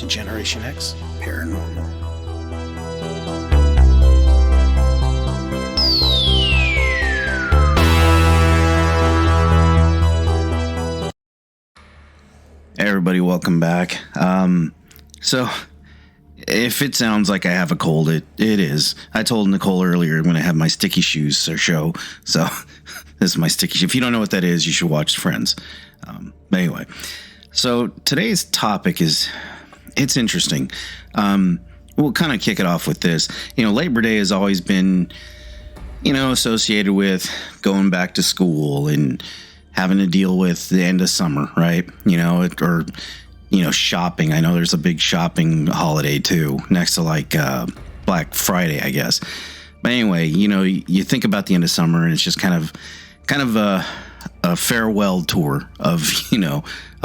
to Generation X Paranormal. Hey everybody, welcome back. So if it sounds like I have a cold, it is. I told Nicole earlier I'm going to have my sticky shoes show. So this is my sticky shoe. If you don't know what that is, you should watch Friends. But anyway, so today's topic it's interesting. We'll kind of kick it off with this. Labor Day has always been, associated with going back to school and having to deal with the end of summer, right? Shopping. I know there's a big shopping holiday too, next to Black Friday, I guess. But anyway, you think about the end of summer and it's just kind of a farewell tour of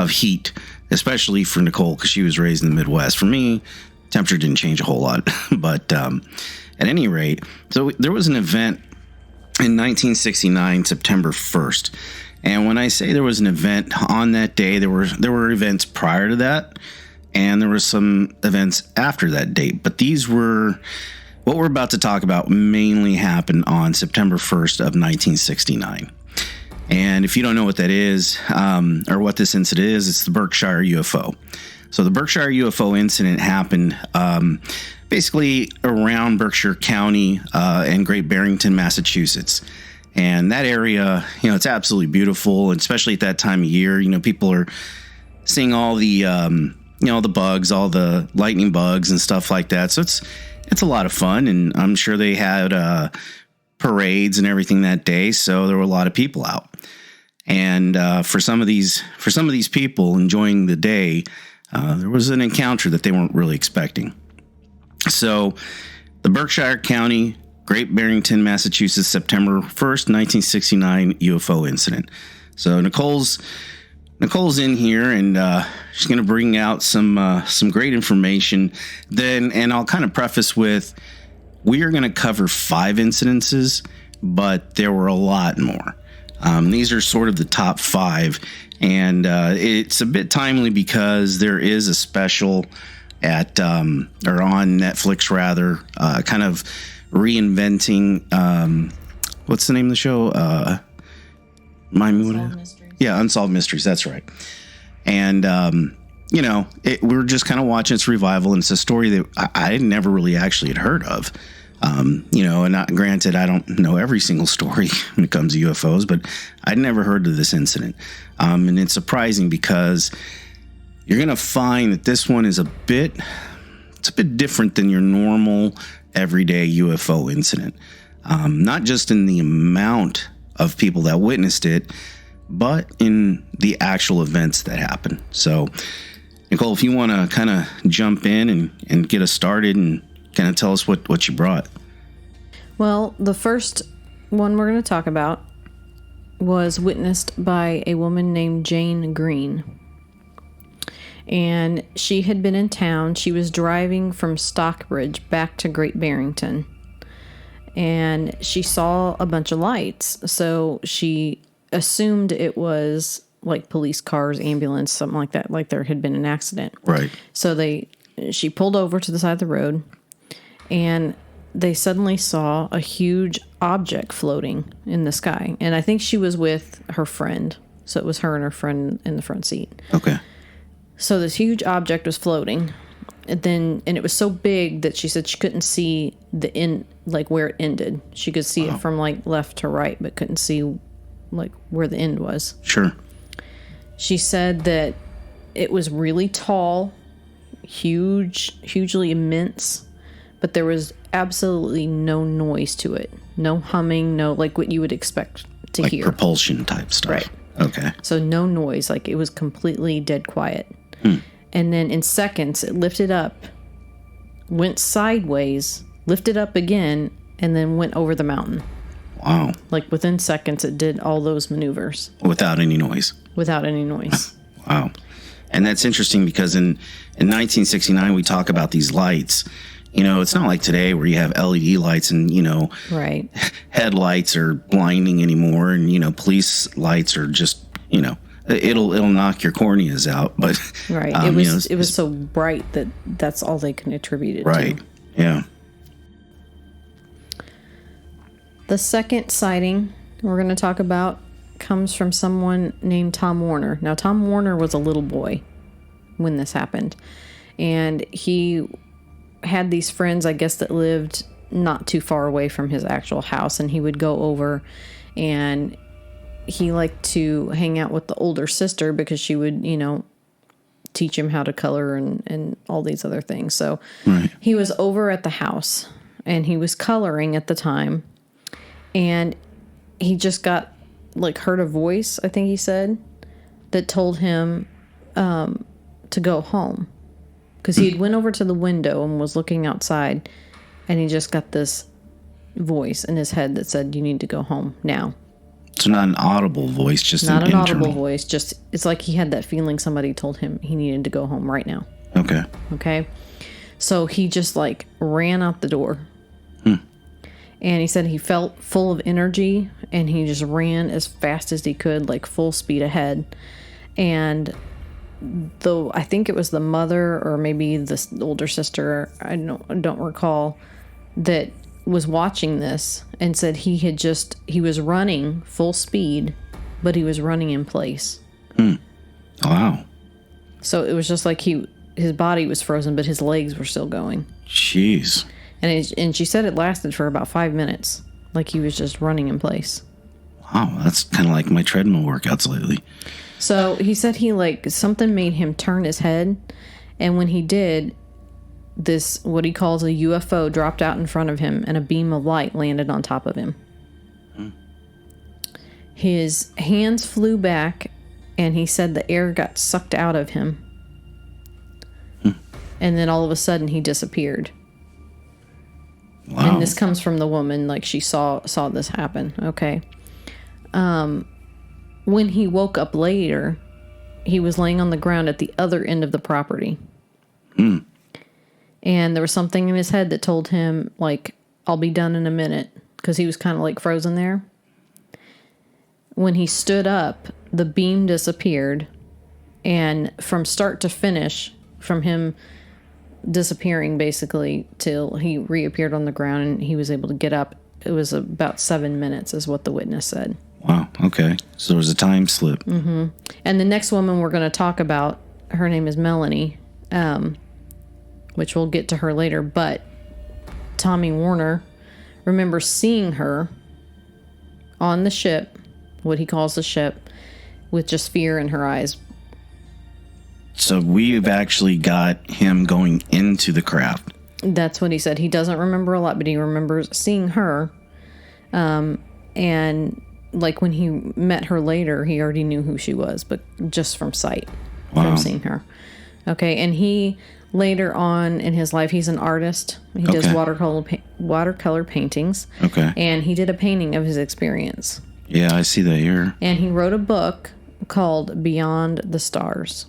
heat, especially for Nicole because she was raised in the Midwest. For me, temperature didn't change a whole lot, but at any rate, so there was an event in 1969, September 1st. And when I say there was an event on that day, there were events prior to that, and there were some events after that date. But these were, what we're about to talk about mainly happened on September 1st of 1969. And if you don't know what that is, or what this incident is, it's the Berkshire UFO. So the Berkshire UFO incident happened basically around Berkshire County and Great Barrington, Massachusetts. And that area, it's absolutely beautiful, and especially at that time of year, people are seeing all the, the bugs, all the lightning bugs and stuff like that. So it's a lot of fun, and I'm sure they had parades and everything that day. So there were a lot of people out, and for some of these people enjoying the day, there was an encounter that they weren't really expecting. So the Berkshire County, Great Barrington, Massachusetts, September 1st, 1969 UFO incident. So Nicole's in here, and she's going to bring out some great information. And I'll kind of preface with, we are going to cover 5 incidences, but there were a lot more. These are sort of the top 5, and it's a bit timely because there is a special or on Netflix rather, kind of reinventing, what's the name of the show? Unsolved Mysteries. Yeah, Unsolved Mysteries. That's right. And, we're just kind of watching its revival, and it's a story that I never really actually had heard of. And not granted, I don't know every single story when it comes to UFOs, but I'd never heard of this incident. And it's surprising because you're going to find that this one is a bit different than your normal everyday UFO incident. Not just in the amount of people that witnessed it, but in the actual events that happened. So, Nicole, if you want to kind of jump in and get us started and kind of tell us what you brought. Well, the first one we're going to talk about was witnessed by a woman named Jane Green. And she had been in town. She was driving from Stockbridge back to Great Barrington. And she saw a bunch of lights. So she assumed it was like police cars, ambulance, something like that, like there had been an accident. Right. So she pulled over to the side of the road, and they suddenly saw a huge object floating in the sky. And I think she was with her friend. So it was her and her friend in the front seat. Okay. So this huge object was floating, and it was so big that she said she couldn't see the end, like where it ended. She could see it from left to right, but couldn't see where the end was. Sure. She said that it was really tall, hugely immense, but there was absolutely no noise to it. No humming, no what you would expect to hear. Like propulsion type stuff. Right. Okay. So no noise, it was completely dead quiet. And then in seconds, it lifted up, went sideways, lifted up again, and then went over the mountain. Wow. Within seconds, it did all those maneuvers. Without any noise. Without any noise. Wow. And that's interesting because in 1969, we talk about these lights. It's not like today where you have LED lights and, right. headlights are blinding anymore. And, police lights are just, it'll knock your corneas out. But right, it was so bright that's all they can attribute it to. Right. Yeah. The second sighting we're going to talk about comes from someone named Tom Warner. Now, Tom Warner was a little boy when this happened, and he had these friends, I guess, that lived not too far away from his actual house, and he would go over, and he liked to hang out with the older sister because she would, teach him how to color and all these other things. So he was over at the house, and he was coloring at the time, and he just got, heard a voice, I think he said, that told him to go home. Because he had went over to the window and was looking outside, and he just got this voice in his head that said, "You need to go home now." So not an audible voice, just not an internal audible voice. Just it's like he had that feeling somebody told him he needed to go home right now. Okay. So he just ran out the door. And he said he felt full of energy, and he just ran as fast as he could, full speed ahead. And though I think it was the mother or maybe the older sister, I don't recall, that was watching this and said he was running full speed, but he was running in place. Wow. So it was just like his body was frozen, but his legs were still going. Jeez. And she said it lasted for about 5 minutes. He was just running in place. Wow, that's kind of like my treadmill workouts lately. So he said something made him turn his head. And when he did, this, what he calls a UFO, dropped out in front of him, and a beam of light landed on top of him. His hands flew back, and he said the air got sucked out of him. And then all of a sudden he disappeared. Wow. And this comes from the woman, she saw this happen. Okay. When he woke up later, he was laying on the ground at the other end of the property. And there was something in his head that told him, I'll be done in a minute, because he was kind of frozen there. When he stood up, the beam disappeared, and from start to finish, from him disappearing basically till he reappeared on the ground and he was able to get up, it was about 7 minutes is what the witness said. Wow. Okay. So there was a time slip. And the next woman we're going to talk about, her name is Melanie, which we'll get to her later, but Tommy Warner remembers seeing her on the ship, what he calls the ship, with just fear in her eyes. So we've actually got him going into the craft. That's what he said. He doesn't remember a lot, but he remembers seeing her. And when he met her later, he already knew who she was, but just from sight, from seeing her. Okay. And he, later on in his life, he's an artist. He does watercolor paintings. Okay. And he did a painting of his experience. Yeah, I see that here. And he wrote a book called Beyond the Stars.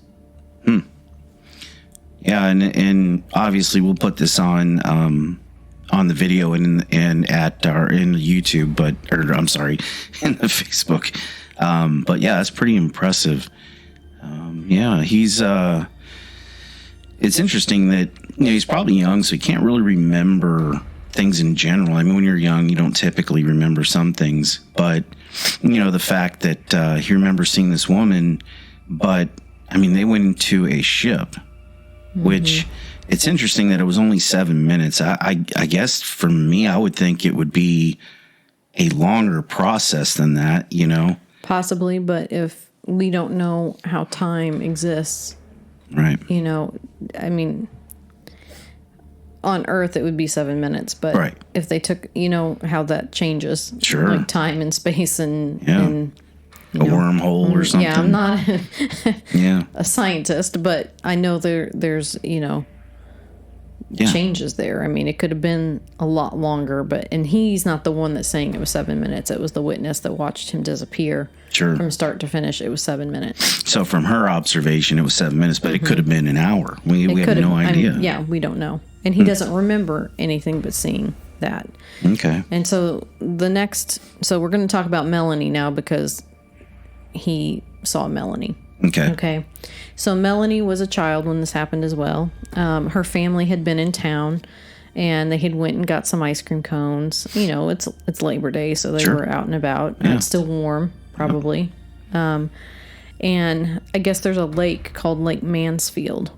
Yeah, and obviously we'll put this on the video and at in YouTube, in the Facebook. But yeah, it's pretty impressive. Yeah, he's it's interesting that he's probably young, so he can't really remember things in general. I mean, when you're young, you don't typically remember some things, but the fact that he remembers seeing this woman, but I mean, they went into a ship, which it's interesting that it was only 7 minutes. I guess for me, I would think it would be a longer process than that, Possibly, but if we don't know how time exists, right? I mean, on Earth it would be 7 minutes, but right. If they took, how that changes, sure, time and space and a wormhole or something. Yeah, I'm not a scientist, but I know there's changes there. I mean, it could have been a lot longer, and he's not the one that's saying it was 7 minutes. It was the witness that watched him disappear. Sure. From start to finish, it was 7 minutes. So from her observation, it was 7 minutes, but it could have been an hour. We have no idea. We don't know. And he doesn't remember anything but seeing that. Okay. And so we're going to talk about Melanie now, because he saw Melanie. Okay. Okay. So Melanie was a child when this happened as well. Her family had been in town, and they had went and got some ice cream cones. You know, it's Labor Day, so they were out and about. Yeah. It's still warm, probably. And I guess there's a lake called Lake Mansfield.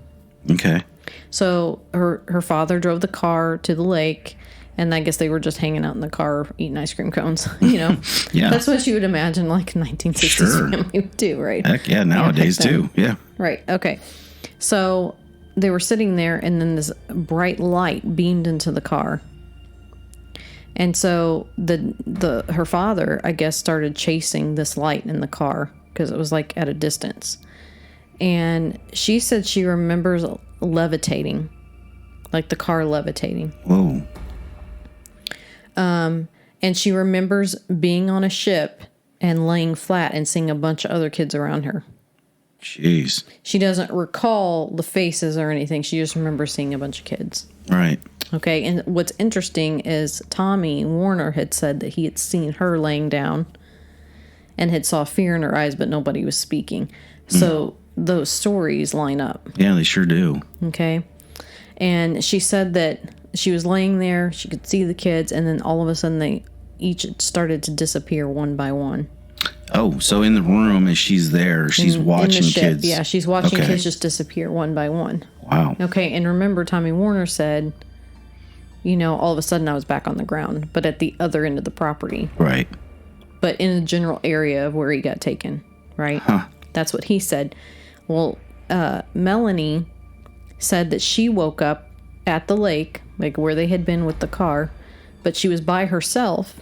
Okay. So her father drove the car to the lake, and I guess they were just hanging out in the car eating ice cream cones. You know, Yeah. That's what you would imagine like a 1960s family would do, right? Heck yeah, nowadays too. Yeah. Right. Okay. So they were sitting there, and then this bright light beamed into the car. And so her father, I guess, started chasing this light in the car because it was like at a distance. And she said she remembers levitating, like the car levitating. Whoa. And she remembers being on a ship and laying flat and seeing a bunch of other kids around her. Jeez. She doesn't recall the faces or anything. She just remembers seeing a bunch of kids. Right. Okay, and what's interesting is Tommy Warner had said that he had seen her laying down and had saw fear in her eyes, but nobody was speaking. So those stories line up. Yeah, they sure do. Okay. And she said that she was laying there, she could see the kids, and then all of a sudden they each started to disappear one by one. Oh, so in the room as she's there, she's watching in the ship, kids. yeah, she's watching Okay. kids just disappear one by one. Wow. Okay, and remember Tommy Warner said, you know, all of a sudden I was back on the ground, but at the other end of the property. Right. But in the general area of where he got taken, right? Huh. That's what he said. Well, Melanie said that she woke up at the lake, like where they had been with the car, but she was by herself,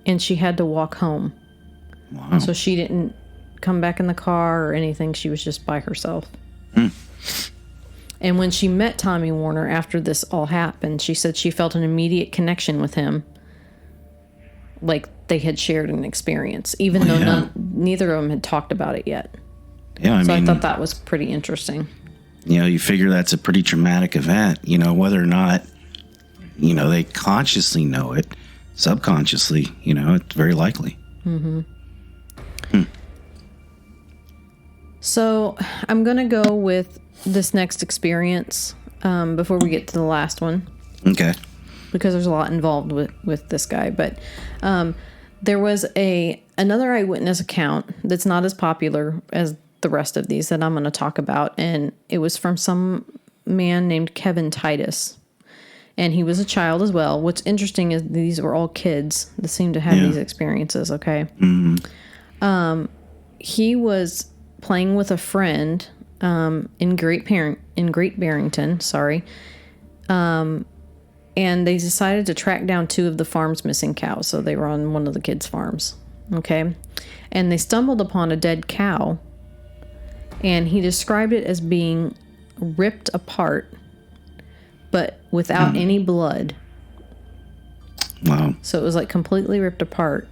and she had to walk home. Wow. So she didn't come back in the car or anything. She was just by herself. And when she met Tommy Warner after this all happened, she said she felt an immediate connection with him, like they had shared an experience, even though neither of them had talked about it yet. Yeah, I So mean, I thought that was pretty interesting. you know, you figure that's a pretty traumatic event, you know, whether or not, you know, they consciously know it, subconsciously, you know, it's very likely. So I'm going to go with this next experience before we get to the last one, Okay. because there's a lot involved with this guy. But there was another eyewitness account that's not as popular as the rest of these that I'm going to talk about. And it was from some man named Kevin Titus. And he was a child as well. What's interesting is these were all kids that seem to have these experiences, okay? He was playing with a friend in Great Barrington, and they decided to track down two of the farm's missing cows. So they were on one of the kids' farms, okay? And they stumbled upon a dead cow, and he described it as being ripped apart, but without any blood. Wow. So it was like completely ripped apart.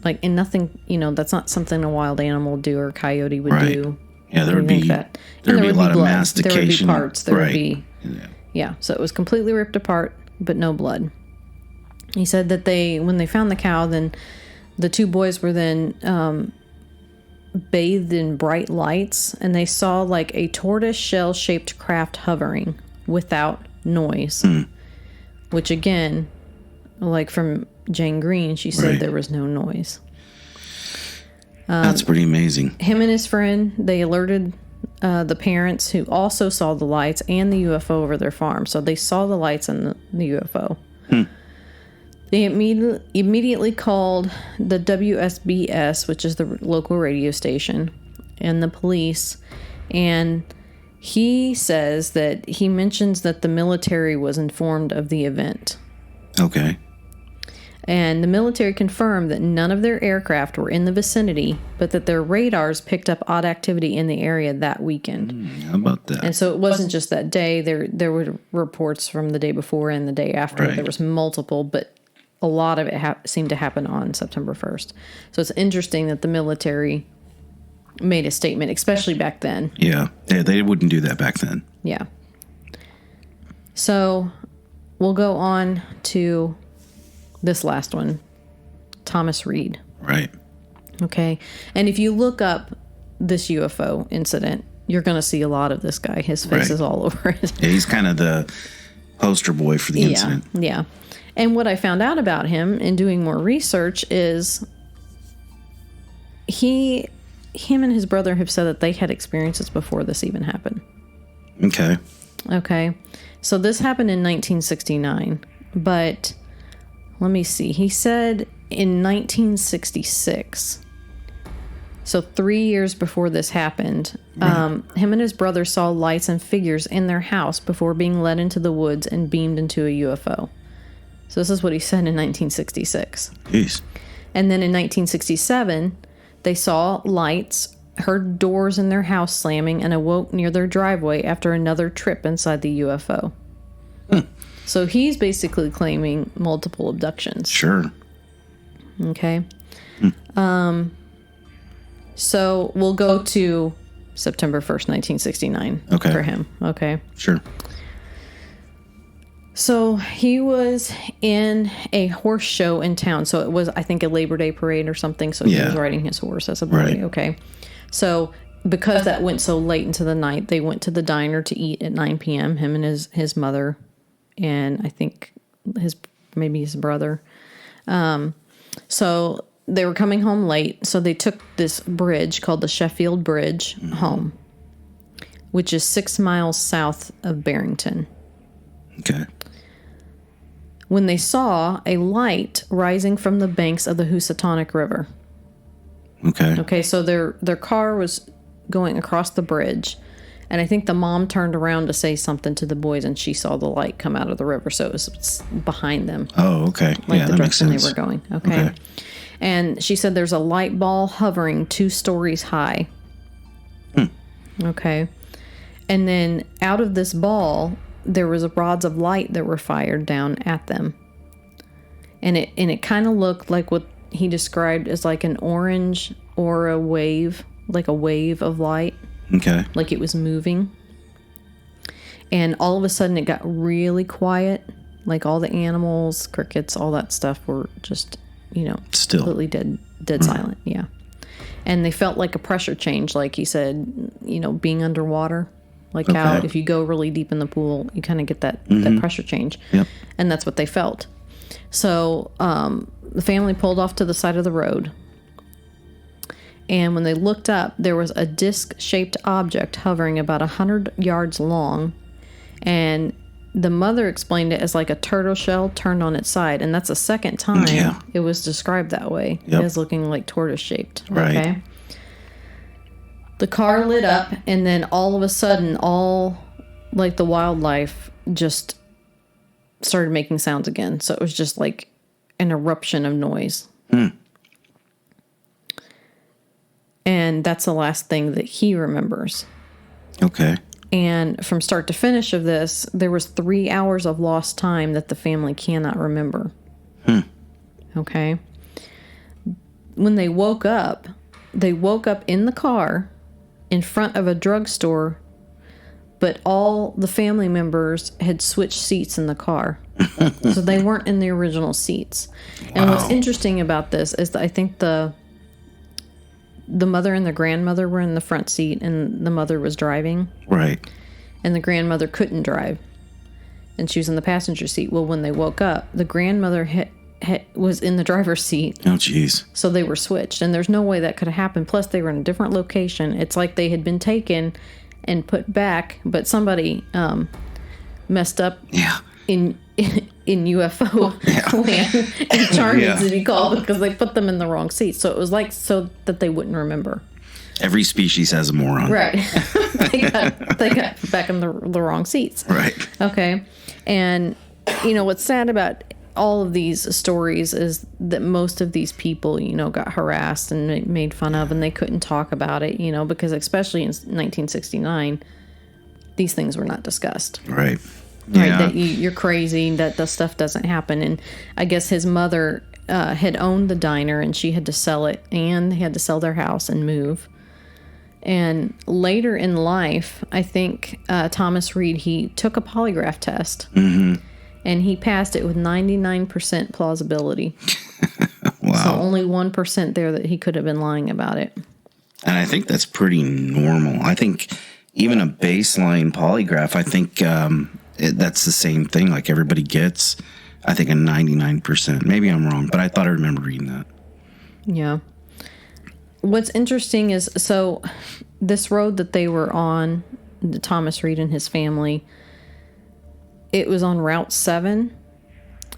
Like, and nothing, you know, that's not something a wild animal would do or a coyote would do. Yeah, there would be that. there would be a lot of blood. mastication. There would be parts. There would Right. be, yeah. So it was completely ripped apart, but no blood. He said that when they found the cow, then the two boys were then bathed in bright lights, and they saw like a tortoise shell shaped craft hovering without noise. Which again, like from Jane Green, she said Right. there was no noise. That's pretty amazing. Him and his friend, they alerted the parents, who also saw the lights and the UFO over their farm. So they saw the lights and the UFO. They immediately called the WSBS, which is the local radio station, and the police. And he says that he mentions that the military was informed of the event. Okay. And the military confirmed that none of their aircraft were in the vicinity, but that their radars picked up odd activity in the area that weekend. How about that? And so it wasn't just that day. There were reports from the day before and the day after. Right. There was multiple, but a lot of it seemed to happen on September 1st. So it's interesting that the military made a statement, especially back then. Yeah. They wouldn't do that back then. Yeah. So we'll go on to this last one, Thomas Reed. Right. Okay. And if you look up this UFO incident, you're going to see a lot of this guy. His face is all over it. Yeah, he's kind of the poster boy for the incident. Yeah. And what I found out about him in doing more research is him and his brother have said that they had experiences before this even happened. Okay. So this happened in 1969, but let me see. He said in 1966, so 3 years before this happened, him and his brother saw lights and figures in their house before being led into the woods and beamed into a UFO. So this is what he said in 1966. Jeez. And then in 1967, they saw lights, heard doors in their house slamming, and awoke near their driveway after another trip inside the UFO. So he's basically claiming multiple abductions. Sure. Okay. So we'll go to September 1st, 1969 for him. Okay. Sure. So he was in a horse show in town. So it was, I think, a Labor Day parade or something. So he was riding his horse as a boy. Right. Okay. So because that went so late into the night, they went to the diner to eat at 9 p.m., him and his mother, and I think maybe his brother. So they were coming home late, so they took this bridge called the Sheffield Bridge home, which is 6 miles south of Barrington. Okay. When they saw a light rising from the banks of the Housatonic River. Okay, so their car was going across the bridge, and I think the mom turned around to say something to the boys, and she saw the light come out of the river, so it was behind them. Oh, okay. Like yeah, the that makes direction sense. they were going. Okay. And she said there's a light ball hovering 2 stories high. Okay. And then out of this ball, there was rods of light that were fired down at them. And it kind of looked like what he described as like an orange or a wave, like a wave of light. Okay. Like it was moving. And all of a sudden it got really quiet. Like all the animals, crickets, all that stuff were just, still completely dead silent. Yeah. And they felt like a pressure change, like he said, being underwater. Like how if you go really deep in the pool, you kind of get that pressure change. Yep. And that's what they felt. So the family pulled off to the side of the road. And when they looked up, there was a disc-shaped object hovering about 100 yards long. And the mother explained it as like a turtle shell turned on its side. And that's the second time it was described that way, as looking like tortoise-shaped. Right. Okay. The car lit up, and then all of a sudden, all like the wildlife just started making sounds again. So it was just like an eruption of noise. And that's the last thing that he remembers. Okay. And from start to finish of this, there was 3 hours of lost time that the family cannot remember. Okay. When they woke up in the car in front of a drugstore, but all the family members had switched seats in the car. So they weren't in the original seats. And what's interesting about this is that I think the mother and the grandmother were in the front seat, and the mother was driving. Right. And the grandmother couldn't drive, and she was in the passenger seat. Well, when they woke up, the grandmother was in the driver's seat. Oh, jeez. So they were switched, and there's no way that could have happened. Plus, they were in a different location. It's like they had been taken and put back, but somebody messed up in UFO land and charges to be called because they put them in the wrong seat. So it was like so that they wouldn't remember. Every species has a moron. Right. they got back in the wrong seats. Right. Okay. And, what's sad about all of these stories is that most of these people, got harassed and made fun of, and they couldn't talk about it, because especially in 1969, these things were not discussed. Right. Right, that you're crazy, that the stuff doesn't happen. And I guess his mother had owned the diner, and she had to sell it, and they had to sell their house and move. And later in life, I think Thomas Reed, he took a polygraph test, and he passed it with 99% plausibility. Wow. So only 1% there that he could have been lying about it. And I think that's pretty normal. I think even a baseline polygraph, I think that's the same thing. Like everybody gets, I think, a 99%. Maybe I'm wrong, but I thought I remember reading that. Yeah. What's interesting is, so this road that they were on, Thomas Reed and his family, it was on Route 7.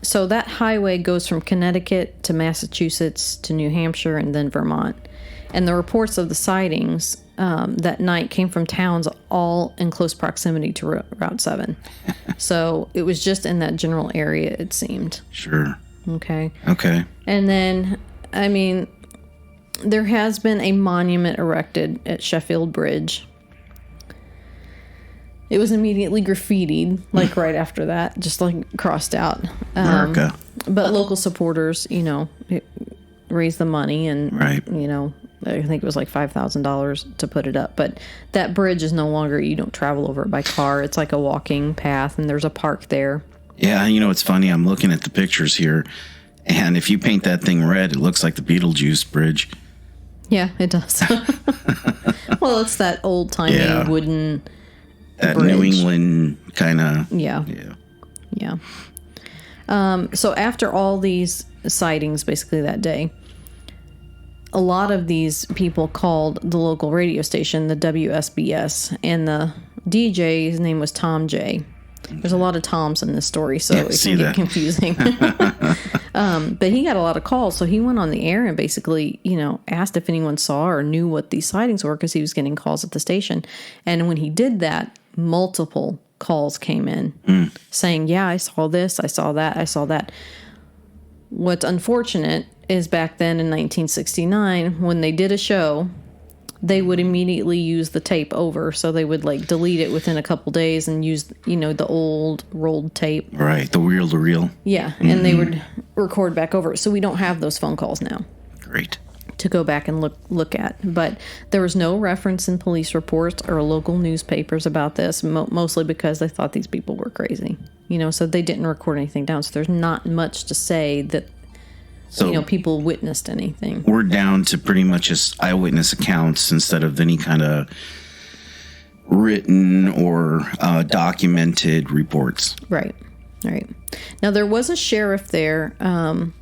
So that highway goes from Connecticut to Massachusetts to New Hampshire and then Vermont. And the reports of the sightings that night came from towns all in close proximity to Route 7. So it was just in that general area, it seemed. Sure. Okay. And then, I mean, there has been a monument erected at Sheffield Bridge. It was immediately graffitied, like right after that, just like crossed out. America. But local supporters, raised the money and, right. I think it was like $5,000 to put it up. But that bridge is no longer, you don't travel over it by car. It's like a walking path, and there's a park there. Yeah, it's funny. I'm looking at the pictures here, and if you paint that thing red, it looks like the Beetlejuice Bridge. Yeah, it does. Well, it's that old-timey wooden that bridge. New England kind of... Yeah. So after all these sightings, basically that day, a lot of these people called the local radio station, the WSBS, and the DJ's name was Tom J. There's a lot of Toms in this story, so it can get confusing. But he got a lot of calls, so he went on the air and basically, asked if anyone saw or knew what these sightings were, because he was getting calls at the station. And when he did that, multiple calls came in saying, yeah, I saw this, I saw that, I saw that. What's unfortunate is back then in 1969, when they did a show, they would immediately use the tape over. So they would delete it within a couple days and use, the old rolled tape. Right. The reel to reel. Yeah. Mm-hmm. And they would record back over. So we don't have those phone calls now. Great. To go back and look at. But there was no reference in police reports or local newspapers about this, mostly because they thought these people were crazy. So they didn't record anything down. So there's not much to say that people witnessed anything. We're down to pretty much just eyewitness accounts instead of any kind of written or documented reports. Right. Now, there was a sheriff there, and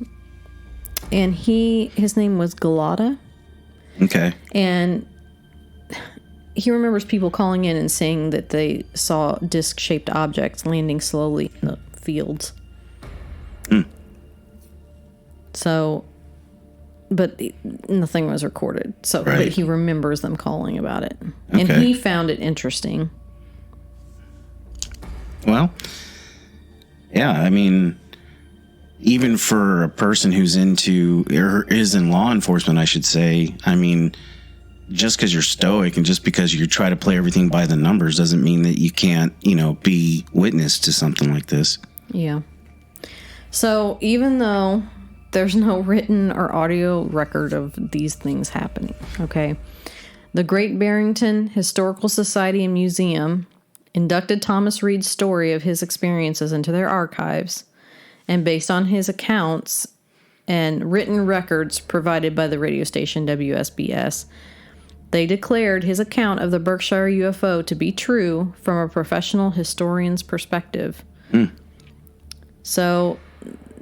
his name was Galata. Okay. And he remembers people calling in and saying that they saw disc-shaped objects landing slowly in the fields. So, but nothing was recorded. So, right. But he remembers them calling about it. Okay. And he found it interesting. Well, yeah, I mean, even for a person who's into, or is in law enforcement, I should say, I mean, just because you're stoic and just because you try to play everything by the numbers doesn't mean that you can't, be witness to something like this. Yeah. So, even though there's no written or audio record of these things happening, okay? The Great Barrington Historical Society and Museum inducted Thomas Reed's story of his experiences into their archives, and based on his accounts and written records provided by the radio station WSBS, they declared his account of the Berkshire UFO to be true from a professional historian's perspective. So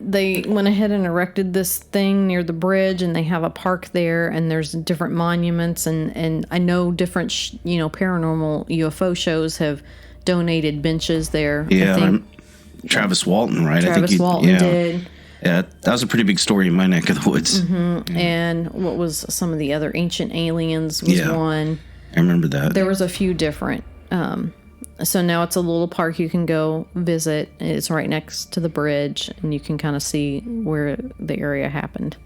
they went ahead and erected this thing near the bridge, and they have a park there, and there's different monuments, and I know different paranormal UFO shows have donated benches there. Yeah, I think Travis Walton, right? Travis Walton did. Yeah, that was a pretty big story in my neck of the woods. Mm-hmm. And what was some of the other Ancient Aliens was one. I remember that. There was a few different. So now it's a little park you can go visit. It's right next to the bridge, and you can kind of see where the area happened.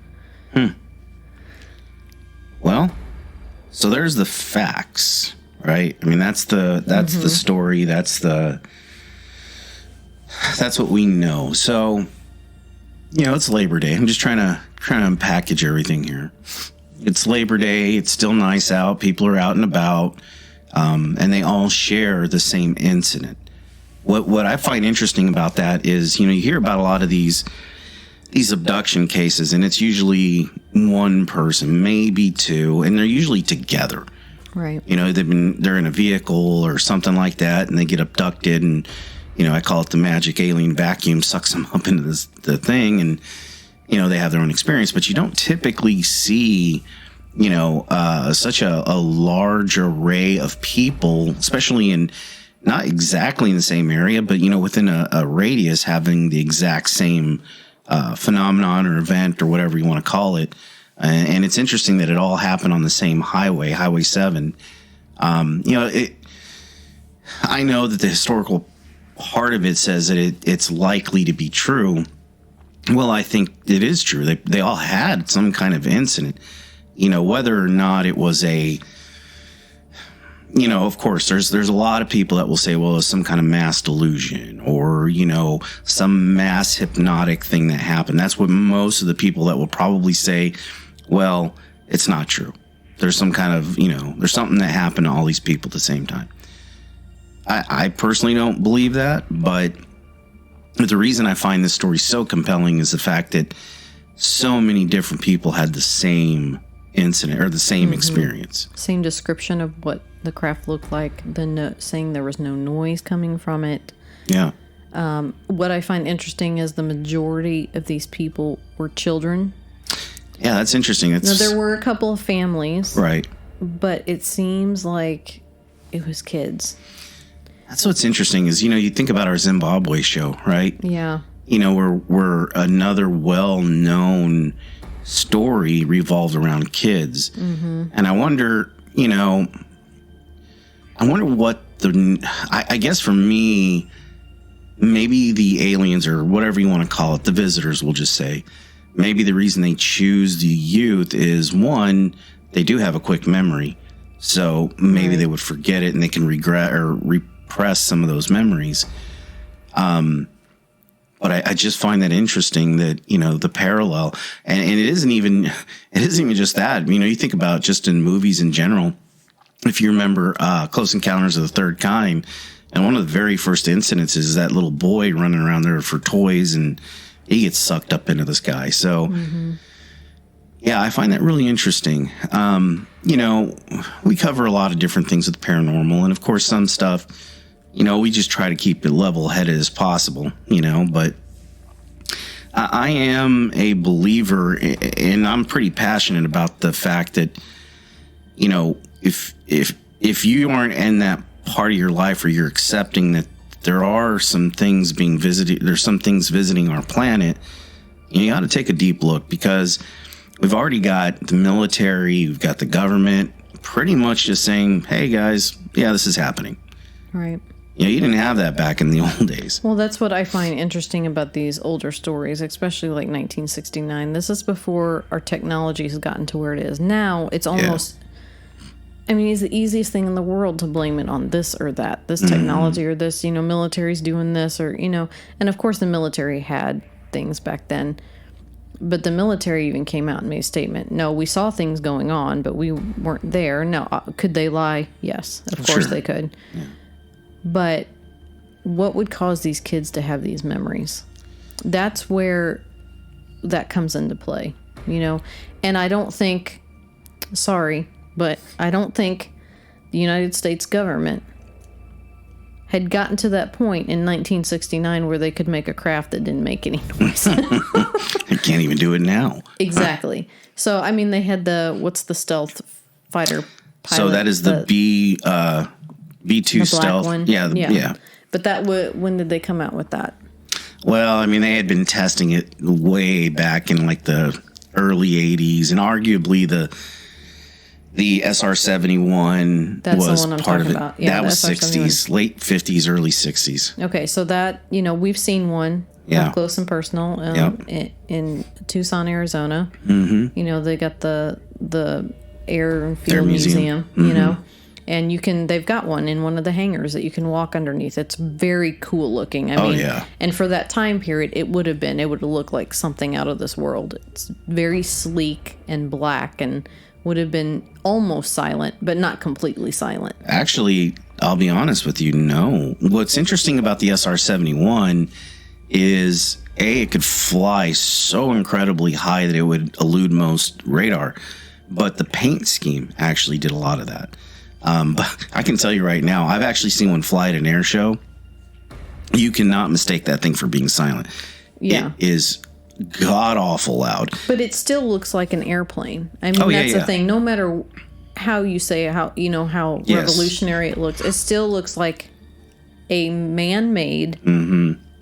Well, so there's the facts, right? I mean, that's the story. That's what we know. So, it's Labor Day. I'm just trying to unpackage everything here. It's Labor Day. It's still nice out. People are out and about. And they all share the same incident. What I find interesting about that is, you hear about a lot of these these abduction cases, and it's usually one person, maybe two, and they're usually together. Right. You know, they're in a vehicle or something like that, and they get abducted, and you know, I call it the magic alien vacuum sucks them up into the thing, and you know, they have their own experience. But you don't typically see, you know, such a large array of people, especially in not exactly in the same area, but you know, within a radius, having the exact same phenomenon or event or whatever you want to call it. And it's interesting that it all happened on the same highway, Highway 7. You know, I know that the historical part of it says that it's likely to be true. Well, I think it is true. They all had some kind of incident. You know, whether or not it was a, you know, of course, there's a lot of people that will say, well, it's some kind of mass delusion or, you know, some mass hypnotic thing that happened. That's what most of the people that will probably say, well, it's not true. There's some kind of, you know, there's something that happened to all these people at the same time. I personally don't believe that, but the reason I find this story so compelling is the fact that so many different people had the same incident or the same experience. Same description of what the craft looked like, saying there was no noise coming from it. Yeah. What I find interesting is the majority of these people were children. Yeah, that's interesting. Now, there were a couple of families. Right. But it seems like it was kids. That's what's interesting is, you know, you think about our Zimbabwe show, right? Yeah. You know, we're another well-known story revolved around kids. Mm-hmm. And I wonder, you know, what I guess for me, maybe the aliens or whatever you want to call it, the visitors, we'll just say, maybe the reason they choose the youth is, one, they do have a quick memory. So maybe they would forget it and they can regret or repress some of those memories. But I just find that interesting that, you know, the parallel, and it isn't even just that. You know, you think about just in movies in general, if you remember Close Encounters of the Third Kind, and one of the very first incidences is that little boy running around there for toys, and he gets sucked up into the sky. So, yeah, I find that really interesting. You know, we cover a lot of different things with the paranormal, and of course, some stuff, you know, we just try to keep it level-headed as possible, you know, but I am a believer, and I'm pretty passionate about the fact that, you know, if you aren't in that part of your life, or you're accepting that there are some things being visited, there's some things visiting our planet, you got to take a deep look, because we've already got the military, we've got the government pretty much just saying, hey guys, yeah, this is happening. Right. You know, you didn't have that back in the old days. Well, that's what I find interesting about these older stories, especially like 1969. This is before our technology has gotten to where it is. Now, it's almost, I mean, it's the easiest thing in the world to blame it on this or that, this technology or this, you know, military's doing this, or, you know, and of course the military had things back then. But the military even came out and made a statement. No, we saw things going on, but we weren't there. No, could they lie? Yes, of course they could. Yeah. But what would cause these kids to have these memories? That's where that comes into play, you know? And I don't think, sorry, but I don't think the United States government had gotten to that point in 1969 where they could make a craft that didn't make any noise. They can't even do it now. Exactly. So, I mean, they had what's the stealth fighter pilot? So that is the B-2 stealth one. Yeah. But when did they come out with that? Well, I mean, they had been testing it way back in like the early 80s, and arguably the SR-71 was part of it. About. Yeah, that was SR-71. 60s, late 50s, early 60s. Okay, so that, you know, we've seen one up close and personal in Tucson, Arizona. Mm-hmm. You know, they got the Air and Field Museum, you know. And they've got one in one of the hangars that you can walk underneath. It's very cool looking. I mean, and for that time period, it would have looked like something out of this world. It's very sleek and black and would have been almost silent, but not completely silent. Actually, I'll be honest with you, no. What's interesting about the SR-71 is it could fly so incredibly high that it would elude most radar. But the paint scheme actually did a lot of that. But I can tell you right now, I've actually seen one fly at an air show. You cannot mistake that thing for being silent. Yeah. It is god awful loud. But it still looks like an airplane. I mean, that's the thing. No matter how you say how revolutionary it looks, it still looks like a man-made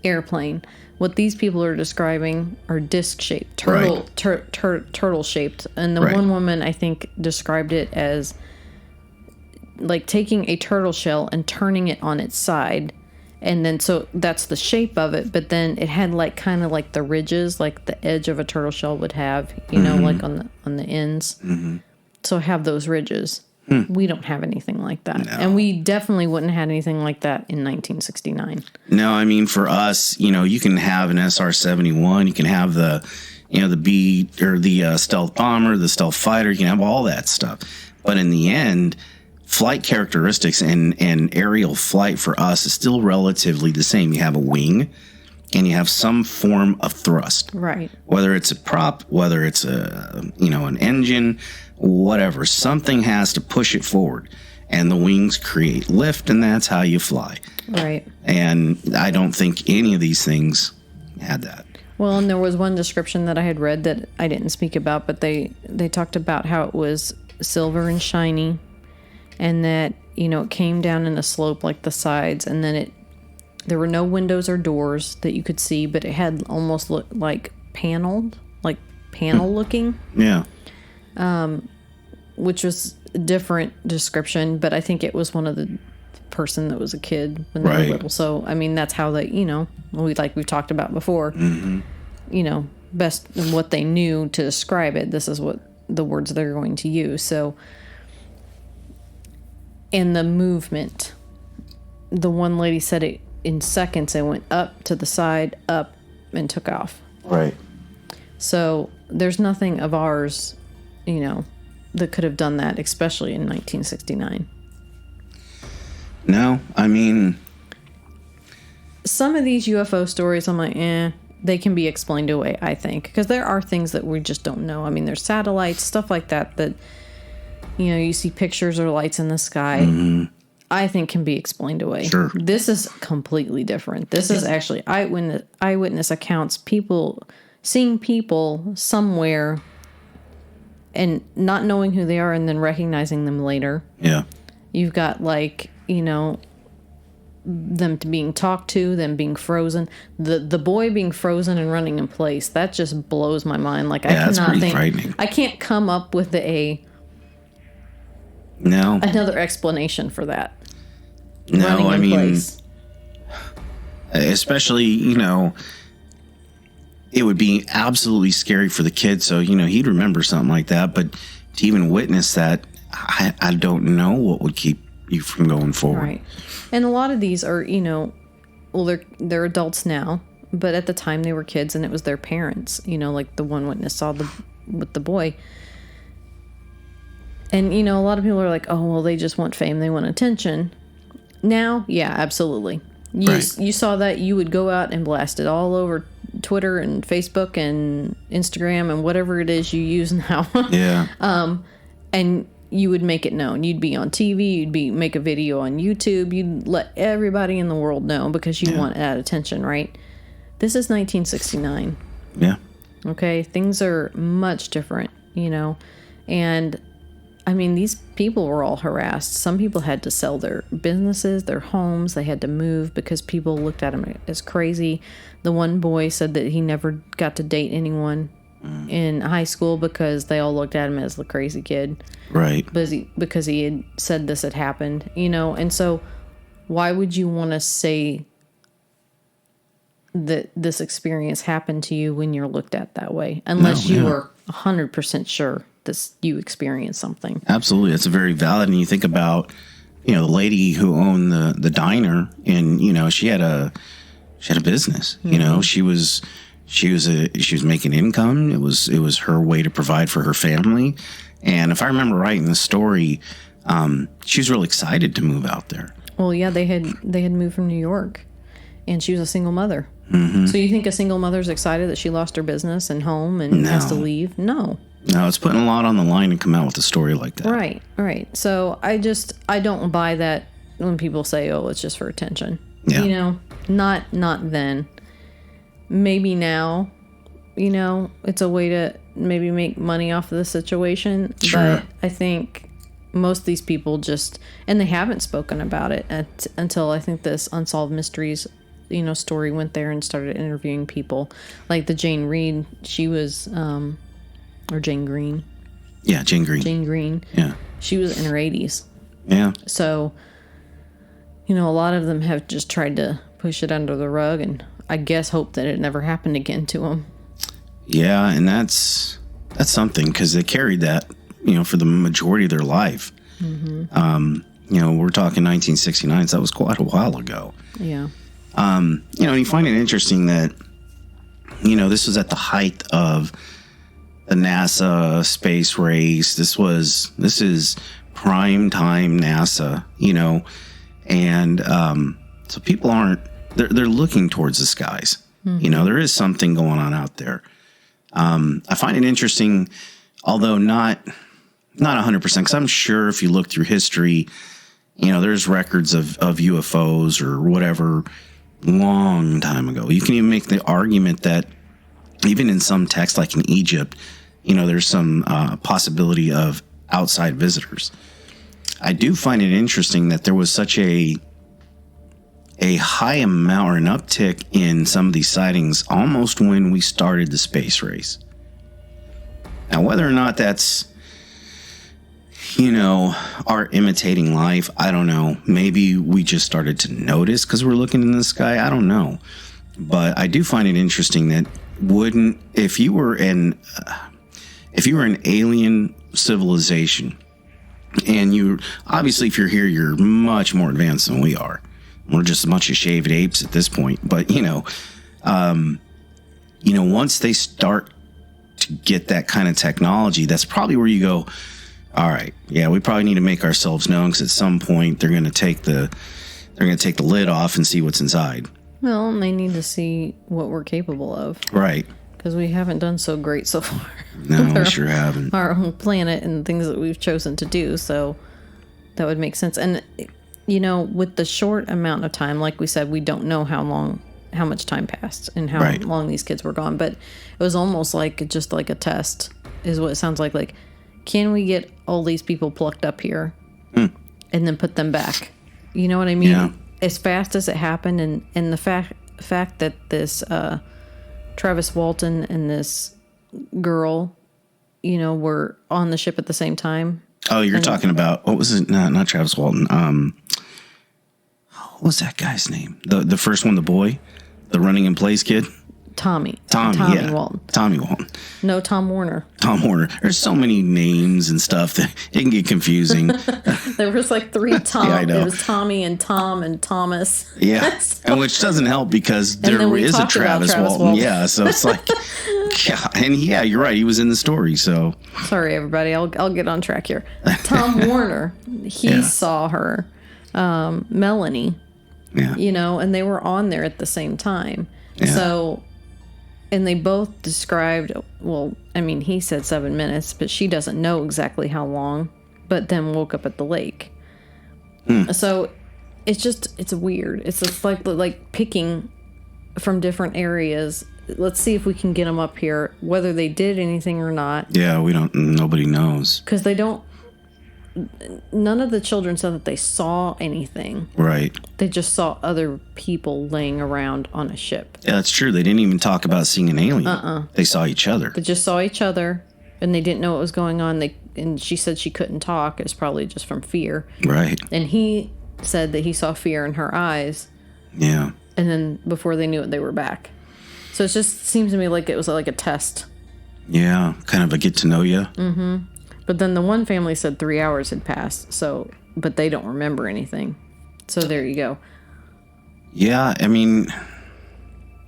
airplane. What these people are describing are disc-shaped, turtle-shaped. And the one woman, I think, described it as like taking a turtle shell and turning it on its side. And then, so that's the shape of it, but then it had like kind of like the ridges, like the edge of a turtle shell would have, you know, like on the ends. So have those ridges. We don't have anything like that. No. And we definitely wouldn't have had anything like that in 1969. No, I mean, for us, you know, you can have an SR-71, you can have the, you know, the B or the stealth bomber, the stealth fighter, you can have all that stuff. But in the end, flight characteristics and aerial flight for us is still relatively the same. You have a wing and you have some form of thrust. Right. Whether it's a prop, whether it's a, you know, an engine, whatever, something has to push it forward, and the wings create lift, and that's how you fly. Right. And I don't think any of these things had that. Well, and there was one description that I had read that I didn't speak about, but they talked about how it was silver and shiny, and that, you know, it came down in a slope like the sides, and then there were no windows or doors that you could see, but it had almost looked like panel looking. Yeah. Which was a different description, but I think it was one of the person that was a kid when they were little. So, I mean, that's how they, you know, we've talked about before, you know, best what they knew to describe it. This is what the words they're going to use. So, and the movement, the one lady said it in seconds. It went up to the side, up, and took off. Right. So there's nothing of ours, you know, that could have done that, especially in 1969. No, I mean, some of these UFO stories, I'm like, they can be explained away, I think, because there are things that we just don't know. I mean, there's satellites, stuff like that, you know, you see pictures or lights in the sky, I think can be explained away. Sure. This is completely different. This is actually eyewitness accounts, seeing people somewhere and not knowing who they are and then recognizing them later. Yeah. You've got, like, you know, them being talked to, them being frozen. The boy being frozen and running in place, that just blows my mind. Like, I cannot that's pretty frightening. I can't come up with another explanation for that. No, I mean, especially, you know, it would be absolutely scary for the kid. So, you know, he'd remember something like that. But to even witness that, I don't know what would keep you from going forward. Right. And a lot of these are, you know, well, they're adults now, but at the time they were kids and it was their parents, you know, like the one witness saw with the boy. And, you know, a lot of people are like, oh, well, they just want fame. They want attention. Now, yeah, absolutely. You saw that, you would go out and blast it all over Twitter and Facebook and Instagram and whatever it is you use now. Yeah. And you would make it known. You'd be on TV. You'd make a video on YouTube. You'd let everybody in the world know because you want that attention, right? This is 1969. Yeah. Okay? Things are much different, you know? And, I mean, these people were all harassed. Some people had to sell their businesses, their homes. They had to move because people looked at them as crazy. The one boy said that he never got to date anyone in high school because they all looked at him as the crazy kid. Right. Because he had said this had happened, you know? And so why would you want to say that this experience happened to you when you're looked at that way? Unless you were 100% sure that you experienced something. Absolutely. That's a very valid. And you think about, you know, the lady who owned the diner, and, you know, she had a business, you know, she was making income. It was her way to provide for her family. And if I remember right in the story, she was real excited to move out there. Well, yeah, they had moved from New York, and she was a single mother. So you think a single mother's excited that she lost her business and home and has to leave? No. No, it's putting a lot on the line to come out with a story like that. Right. So I don't buy that when people say, oh, it's just for attention. Yeah. Not then. Maybe now, it's a way to maybe make money off of the situation. Sure. But I think most of these people just, and they haven't spoken about it until I think this Unsolved Mysteries, story went there and started interviewing people. Like the Jane Reed, she was, or Jane Green. Yeah, Jane Green. Jane Green. Yeah. She was in her 80s. Yeah. So, a lot of them have just tried to push it under the rug and I guess hope that it never happened again to them. Yeah, and that's something because they carried that, for the majority of their life. We're talking 1969, so that was quite a while ago. Yeah. And you find it interesting that, this was at the height of the NASA space race. This is prime time NASA, and so people they're looking towards the skies. There is something going on out there. I find it interesting, although not 100%, because I'm sure if you look through history, there's records of UFOs or whatever long time ago. You can even make the argument that even in some texts, like in Egypt, there's some possibility of outside visitors. I do find it interesting that there was such a high amount or an uptick in some of these sightings almost when we started the space race. Now, whether or not that's, our imitating life, I don't know. Maybe we just started to notice because we're looking in the sky. I don't know. But I do find it interesting that if you were an alien civilization, and obviously if you're here, you're much more advanced than we are. We're just a bunch of shaved apes at this point. But, once they start to get that kind of technology, that's probably where you go, all right, yeah, we probably need to make ourselves known because at some point they're going to take the lid off and see what's inside. Well, and they need to see what we're capable of. Right. Because we haven't done so great so far. No, we sure haven't. Our own planet and things that we've chosen to do. So that would make sense. And, with the short amount of time, like we said, we don't know how much time passed and how long these kids were gone. But it was almost just like a test is what it sounds like. Like, can we get all these people plucked up here and then put them back? You know what I mean? Yeah. As fast as it happened, and the fact that this Travis Walton and this girl, were on the ship at the same time. Oh, you're talking about, what was it? No, not Travis Walton. What was that guy's name? The first one, the boy, the running in place kid. Tommy yeah. Walton. Tommy Walton. No, Tom Warner. Tom Warner. There's so many names and stuff that it can get confusing. There was like 3 Tom. Yeah, I know. There was Tommy and Tom and Thomas. Yeah, and which doesn't help because there is a Travis Walton. Yeah, so it's like, yeah, and yeah, you're right. He was in the story. So sorry, everybody. I'll get on track here. Tom Warner. He saw her, Melanie. Yeah. And they were on there at the same time. Yeah. So. And they both described, he said 7 minutes, but she doesn't know exactly how long, but then woke up at the lake. So it's weird. It's just like picking from different areas. Let's see if we can get them up here, whether they did anything or not. Yeah, nobody knows. Because none of the children said that they saw anything. Right. They just saw other people laying around on a ship. Yeah, that's true. They didn't even talk about seeing an alien. They saw each other. They just saw each other, and they didn't know what was going on. And she said she couldn't talk. It's probably just from fear. Right. And he said that he saw fear in her eyes. Yeah. And then before they knew it, they were back. So it just seems to me like it was like a test. Yeah, kind of a get to know you. Mm-hmm. But then the one family said 3 hours had passed, but they don't remember anything. So there you go. Yeah,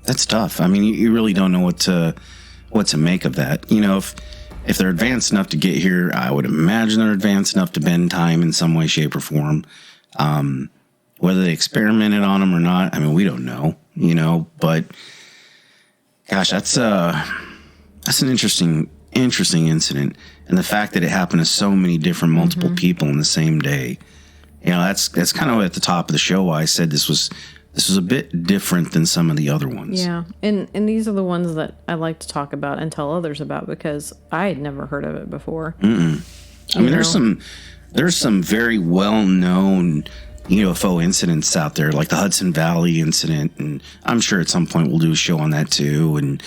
that's tough. You really don't know what to make of that. If they're advanced enough to get here, I would imagine they're advanced enough to bend time in some way, shape, or form. Whether they experimented on them or not, we don't know. but gosh, that's an interesting incident. And the fact that it happened to so many different multiple people in the same day, that's kind of at the top of the show why I said this was a bit different than some of the other ones. Yeah. And these are the ones that I like to talk about and tell others about because I had never heard of it before. I mean, there's some very well-known UFO incidents out there, like the Hudson Valley incident, and I'm sure at some point we'll do a show on that too. And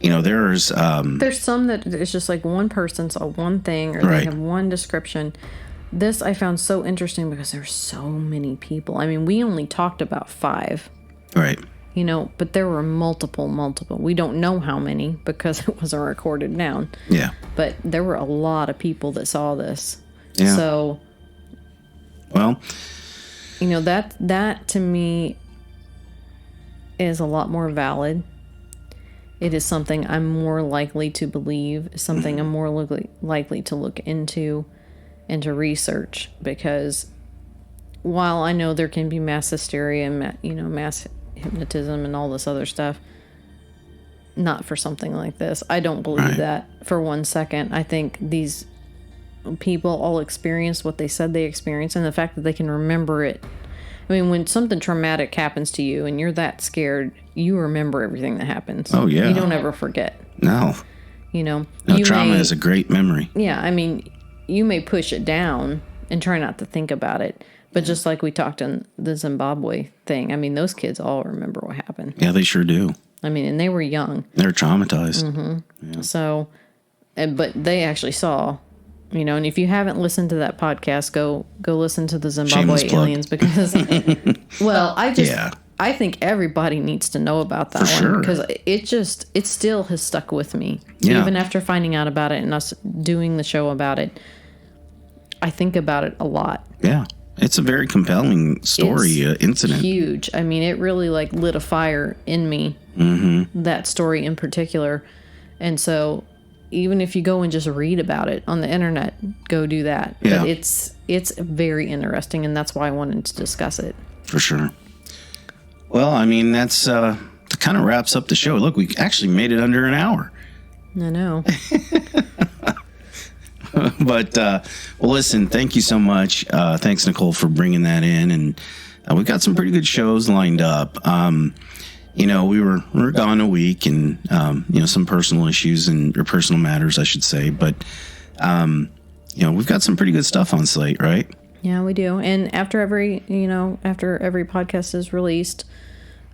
there's some that it's just like one person saw one thing, or they have one description. This I found so interesting because there's so many people. I mean, we only talked about 5, right? But there were multiple. We don't know how many because it wasn't recorded down. Yeah, but there were a lot of people that saw this. Yeah. So, well, that to me is a lot more valid. It is something I'm more likely to believe, something I'm more likely to look into and to research, because while I know there can be mass hysteria and mass hypnotism and all this other stuff, not for something like this. I don't believe that for 1 second. I think these people all experienced what they said they experienced, and the fact that they can remember it. I mean, when something traumatic happens to you and you're that scared, you remember everything that happens. Oh, yeah. You don't ever forget. No. Trauma is a great memory. Yeah, I mean, you may push it down and try not to think about it. But just like we talked on the Zimbabwe thing, I mean, those kids all remember what happened. Yeah, they sure do. I mean, and they were young. They're traumatized. Yeah. So, but they actually saw, and if you haven't listened to that podcast, go listen to the Zimbabwe aliens because, well, I think everybody needs to know about that one because it still has stuck with me. Yeah. Even after finding out about it and us doing the show about it, I think about it a lot. Yeah. It's a very compelling story, incident. Huge. I mean, it really lit a fire in me, that story in particular. And so even if you go and just read about it on the internet, go do that. Yeah. But it's very interesting, and that's why I wanted to discuss it. For sure. Well, I mean, that kind of wraps up the show. Look, we actually made it under an hour. I know. But, well, listen, thank you so much. Thanks, Nicole, for bringing that in. And we've got some pretty good shows lined up. We were gone a week and, some personal issues or personal matters, I should say. But, we've got some pretty good stuff on slate, right? Yeah, we do. And after every podcast is released,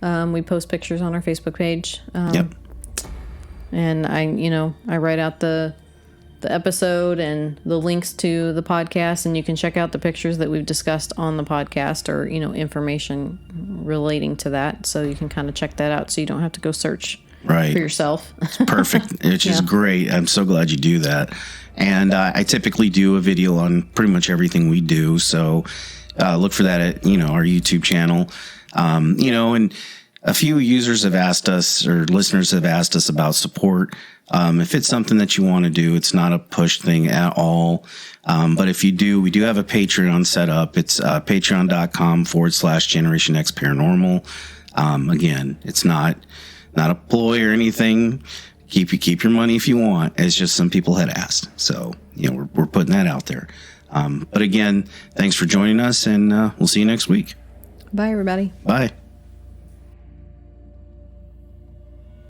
we post pictures on our Facebook page. Yep. And I write out the episode and the links to the podcast, and you can check out the pictures that we've discussed on the podcast, or information relating to that, so you can kind of check that out so you don't have to go search for yourself. It's perfect, which is great. I'm so glad you do that. And I typically do a video on pretty much everything we do, so look for that at our YouTube channel. And a few users have asked us, or listeners have asked us about support. If it's something that you want to do, it's not a push thing at all. But if you do, we do have a Patreon set up. It's patreon.com/Generation X Paranormal. Again, it's not a ploy or anything. Keep your money if you want. It's just some people had asked. So, we're putting that out there. But again, thanks for joining us, and we'll see you next week. Bye, everybody. Bye.